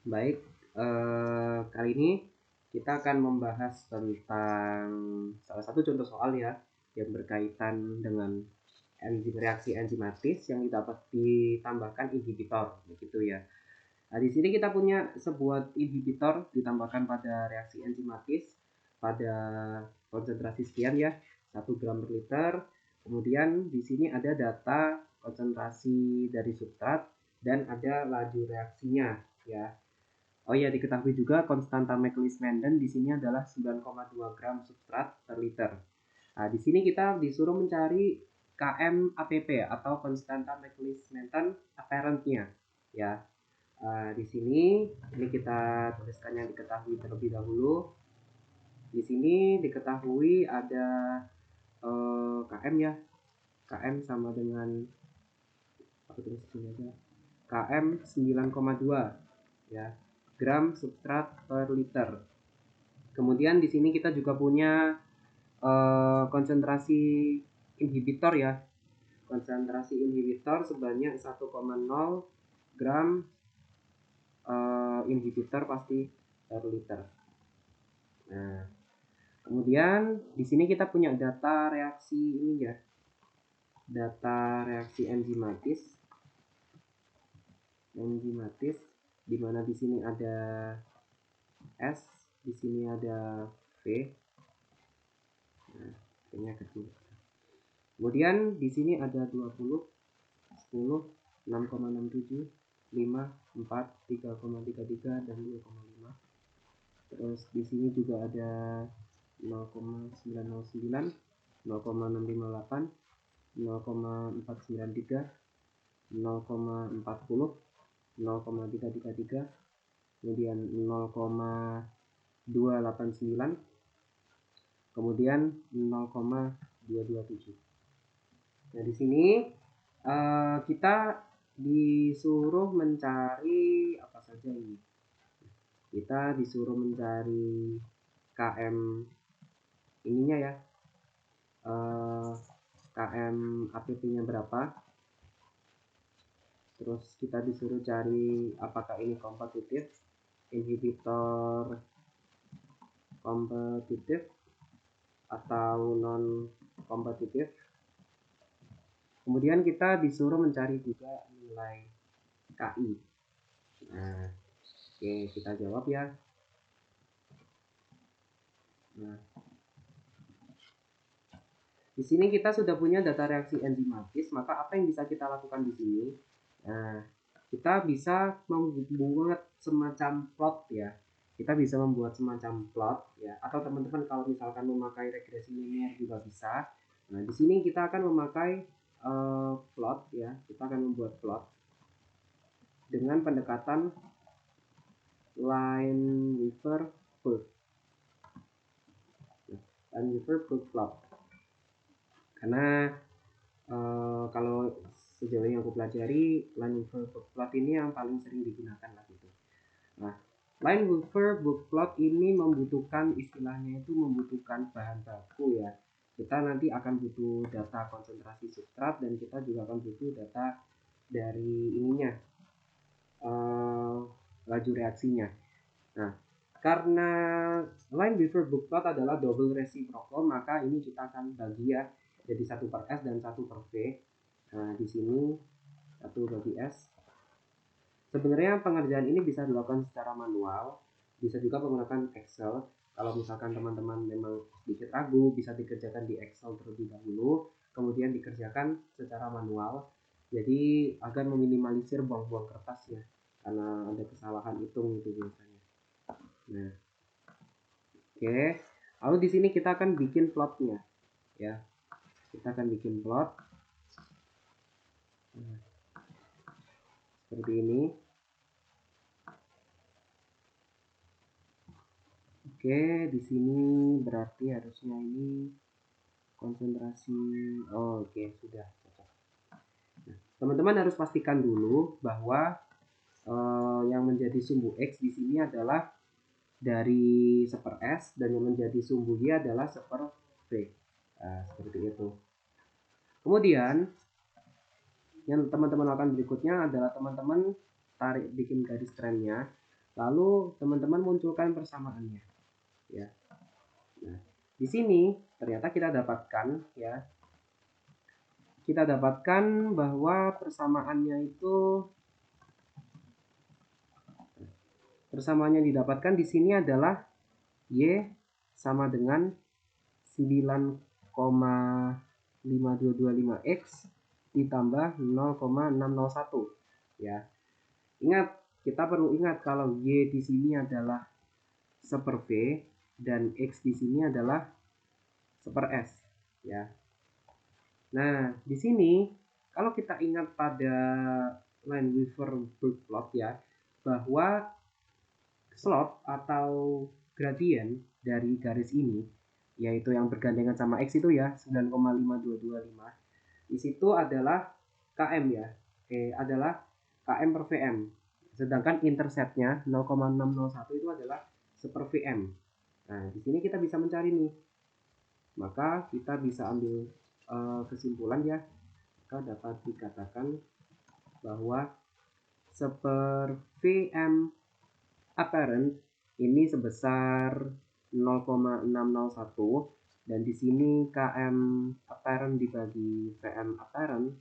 Baik, kali ini kita akan membahas tentang salah satu contoh soal ya yang berkaitan dengan reaksi enzimatis yang dapat ditambahkan inhibitor, begitu ya. Nah, di sini kita punya sebuah inhibitor ditambahkan pada reaksi enzimatis pada konsentrasi sekian ya, 1 gram per liter. Kemudian di sini ada data konsentrasi dari substrat dan ada laju reaksinya ya. Oh ya, diketahui juga konstanta Michaelis-Menten di sini adalah 9,2 gram substrat per liter. Nah, di sini kita disuruh mencari KM APP atau konstanta Michaelis-Menten apparent-nya ya. Di sini ini kita tuliskan yang diketahui terlebih dahulu. Di sini diketahui ada KM ya. KM sama dengan apa tulis sini aja. KM 9,2 ya gram substrat per liter. Kemudian di sini kita juga punya konsentrasi inhibitor ya. Konsentrasi inhibitor sebanyak 1,0 gram inhibitor pasti per liter. Nah, kemudian di sini kita punya data reaksi ini ya. Data reaksi enzimatis. Di mana di sini ada S, di sini ada V. Nah, V-nya kecil. Kemudian di sini ada 20, 10, 6,67, 5, 4, 3,33 dan 2,5. Terus di sini juga ada 0,909, 0,658, 0,493, 0,40, 0,333, kemudian 0,289, kemudian 0,227. Nah, di sini kita disuruh mencari apa saja ini. Kita disuruh mencari KM ininya ya. KM APP-nya berapa? Terus kita disuruh cari apakah ini kompetitif, inhibitor kompetitif atau non kompetitif. Kemudian kita disuruh mencari juga nilai KI. Nah, oke, kita jawab ya. Nah, di sini kita sudah punya data reaksi enzimatis, maka apa yang bisa kita lakukan di sini? Nah, kita bisa membuat semacam plot ya. Kita bisa membuat semacam plot ya, atau teman-teman kalau misalkan memakai regresi linear juga bisa. Nah, di sini kita akan memakai plot ya. Kita akan membuat plot dengan pendekatan Lineweaver-Burk. Lineweaver-Burk plot. Karena kalau sejauh ini aku pelajari, Lineweaver-Burk plot ini yang paling sering digunakan lah gitu. Nah, Lineweaver-Burk plot ini membutuhkan istilahnya itu membutuhkan bahan baku ya. Kita nanti akan butuh data konsentrasi substrat dan kita juga akan butuh data dari ininya laju reaksinya. Nah, karena Lineweaver-Burk plot adalah double reciprocal, maka ini kita akan bagi ya jadi 1 per S dan 1 per V. Nah, di sini 1 bagi S. Sebenarnya pengerjaan ini bisa dilakukan secara manual, bisa juga menggunakan Excel. Kalau misalkan teman-teman memang sedikit ragu, bisa dikerjakan di Excel terlebih dahulu, kemudian dikerjakan secara manual. Jadi agar meminimalisir buang-buang kertas ya, karena ada kesalahan hitung itu biasanya. Nah, oke. Lalu di sini kita akan bikin plotnya, ya. Kita akan bikin plot seperti ini. Oke, di sini berarti harusnya ini konsentrasi. Oh, oke, sudah cocok. Nah, teman-teman harus pastikan dulu bahwa yang menjadi sumbu X di sini adalah dari 1 S dan yang menjadi sumbu Y adalah 1 V. Nah, seperti itu. Kemudian yang teman-teman lakukan berikutnya adalah teman-teman bikin garis trennya. lalu teman-teman munculkan persamaannya ya. Nah, di sini ternyata kita dapatkan bahwa persamaannya didapatkan di sini adalah Y sama dengan 9,5225X ditambah 0,601 ya. Ingat, kita perlu ingat kalau Y di sini adalah 1/V dan X di sini adalah 1/S ya. Nah, di sini kalau kita ingat pada Lineweaver-Burk plot ya, bahwa slope atau gradien dari garis ini, yaitu yang bergandengan sama X itu ya, 9,5225, di situ adalah km ya, adalah km per Vm. Sedangkan interceptnya 0,601 itu adalah 1/Vm. Nah, di sini kita bisa mencari nih. Maka kita bisa ambil kesimpulan ya. Maka dapat dikatakan bahwa 1/Vm apparent ini sebesar 0,601 dan di sini km apparent dibagi Vm apparent.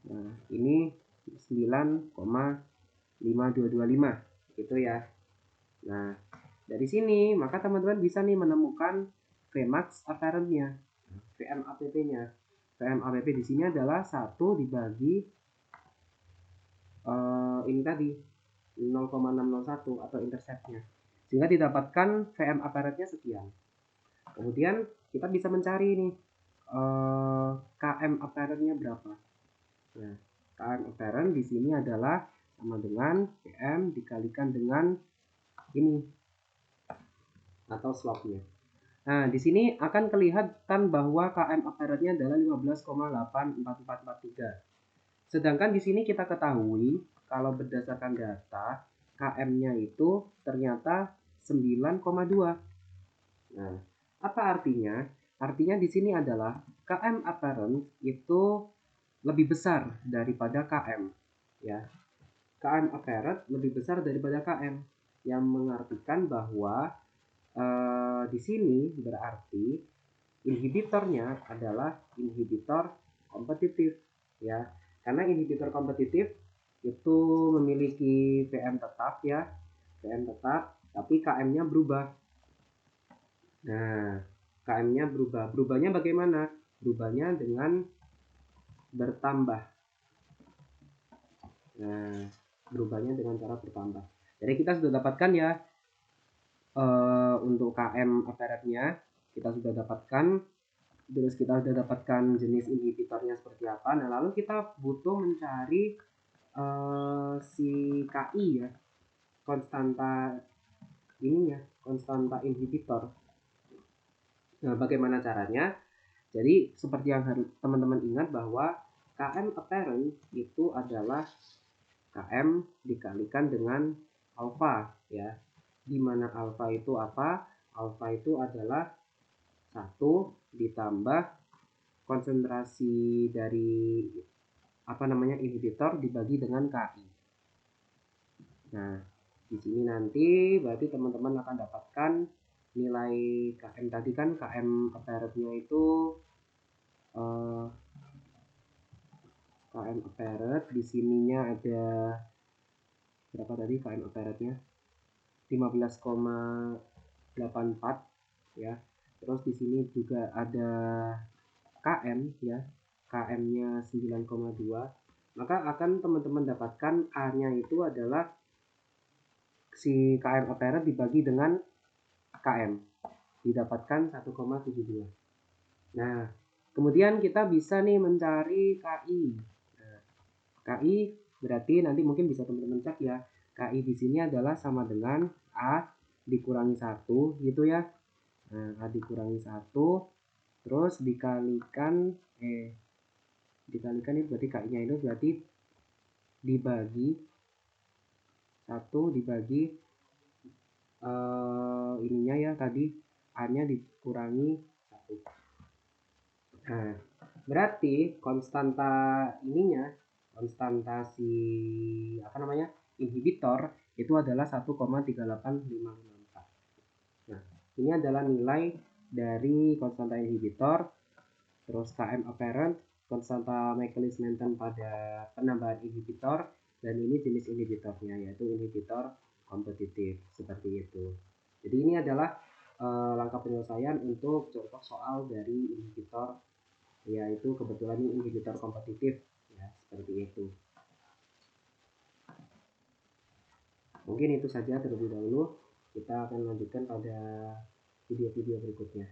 Nah, ini 9,5225 gitu ya. Nah, dari sini maka teman-teman bisa nih menemukan Vmax apparentnya, Vm app-nya. Vm app di sini adalah 1 dibagi ini tadi 0,601 atau interceptnya, sehingga didapatkan Vm apparentnya sekian. Kemudian kita bisa mencari nih km apparentnya berapa. Nah, km apparent di sini adalah sama dengan Vm dikalikan dengan ini atau slope-nya. Nah, di sini akan kelihatan bahwa km apparentnya adalah 15,84443. Sedangkan di sini kita ketahui kalau berdasarkan data km-nya itu ternyata 9,2. Nah, apa artinya? Artinya di sini adalah km apparent itu lebih besar daripada km ya. Km apparent lebih besar daripada km, yang mengartikan bahwa di sini berarti inhibitornya adalah inhibitor kompetitif ya. Karena inhibitor kompetitif itu memiliki Vm tetap ya, Vm tetap, tapi Km-nya berubah. Nah, Km-nya berubah. Berubahnya bagaimana? Berubahnya dengan bertambah. Nah, berubahnya dengan cara bertambah. Jadi kita sudah dapatkan ya untuk Km apparentnya kita sudah dapatkan. Terus kita sudah dapatkan jenis inhibitornya seperti apa. Nah, lalu kita butuh mencari si KI ya, konstanta ininya, konstanta inhibitor. Nah, bagaimana caranya? Jadi seperti yang harus teman-teman ingat bahwa Km apparent itu adalah Km dikalikan dengan alfa ya. Di mana alfa itu apa? Alfa itu adalah 1 ditambah konsentrasi dari inhibitor dibagi dengan KI. Nah, di sini nanti berarti teman-teman akan dapatkan nilai Km tadi kan, Km apparentnya itu Km apparent di sininya ada berapa tadi Km apparentnya? 15,84 ya. Terus di sini juga ada Km ya. Km-nya 9,2. Maka akan teman-teman dapatkan A-nya itu adalah si Km apparent dibagi dengan Km, didapatkan 1,72. Nah, kemudian kita bisa nih mencari KI. Nah, KI berarti nanti mungkin bisa teman-teman cek ya. KI di sini adalah sama dengan A dikurangi 1 gitu ya. Nah, A dikurangi 1 terus dikalikan ini berarti KI-nya itu berarti dibagi 1 dibagi ininya ya tadi A-nya dikurangi 1. Nah, berarti konstanta ininya konstantasi inhibitor itu adalah 1,38554. Nah, ini adalah nilai dari konstanta inhibitor, terus Km apparent, konstanta Michaelis-Menten pada penambahan inhibitor, dan ini jenis inhibitornya yaitu inhibitor kompetitif seperti itu. Jadi ini adalah langkah penyelesaian untuk contoh soal dari inhibitor, yaitu kebetulan ini inhibitor kompetitif ya, seperti itu. Mungkin itu saja terlebih dahulu, kita akan lanjutkan pada video-video berikutnya.